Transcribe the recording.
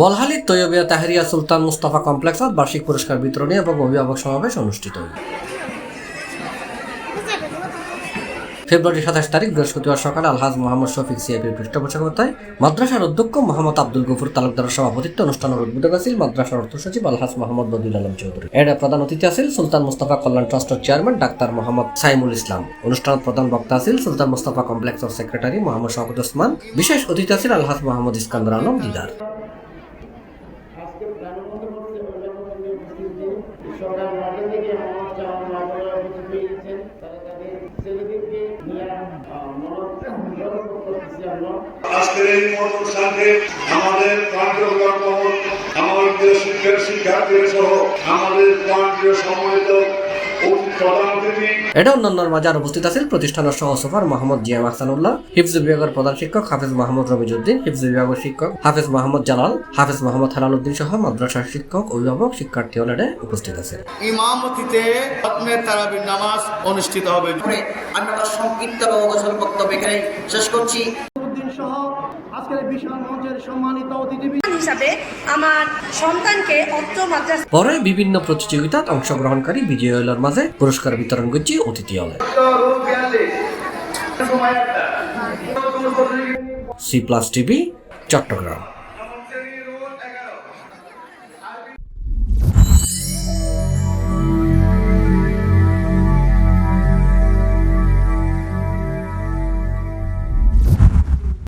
বলহালির তৈয়বিয়া তাহেরিয়া সুলতান মুস্তাফা কমপ্লেক্সত বার্ষিক পুরস্কার বিতরণী এবং অভিভাবক সমাবেশ অনুষ্ঠিত হয়। ফেব্রুয়ারি 27 তারিখ বৃহস্পতিবার সকালে আলহাজ মোহাম্মদ শফিক সিআইপির পৃষ্ঠপোষকতায় মাদ্রাসার অধ্যক্ষ মোহাম্মদ আব্দুল গফুর তালুকদারের সভাপতিত্বে অনুষ্ঠানের উদ্বোধক আছেন মাদ্রাসার অর্থ সচিব আলহাজ মোহাম্মদ বদিউল আলম চৌধুরী। এর প্রধান অতিথি আছেন সুলতান মুস্তাফা কল্যাণ ট্রাস্টের চেয়ারম্যান ডাক্তার মোহাম্মদ সাইমুল ইসলাম। অনুষ্ঠানের প্রধান বক্তা আছেন সুলতান মুস্তাফা কমপ্লেক্সের সেক্রেটারি মোহাম্মদ শওকত ওসমান। বিশেষ অতিথি আছেন আলহাজ মোহাম্মদ ইস্কান্দার আলম দিদার। আজকের এই অনুষ্ঠানে আমাদের আমাদের শিক্ষার্থীরা সহ আমাদের প্রান্তীয় সম্মানিত এটা অন্যান্যর মাঝে আর উপস্থিত আছেন প্রতিষ্ঠানের সহ সফর মোহাম্মদ জিয়াম আহসানুল্লাহ, হিফজ বিভাগের প্রধান শিক্ষক হাফেজ মোহাম্মদ রমিজউদ্দিন, হিফজ বিভাগের শিক্ষক হাফেজ মোহাম্মদ জালাল, হাফেজ মোহাম্মদ হেলাল উদ্দিন সহ মাদ্রাসার শিক্ষক অভিভাবক শিক্ষার্থী হলে উপস্থিত আছে। ইমামতিতে খতমে তারাবির নামাজ অনুষ্ঠিত হবে। আমি আমার সংক্ষিপ্ত গজল বক্তব্য এখানে শেষ করছি। আমার সন্তানকে পরে বিভিন্ন প্রতিযোগিতায় অংশগ্রহণকারী বিজয়ী হলের মাঝে পুরস্কার বিতরণ করছি অতিথি হলে। C+ TV Chittagong.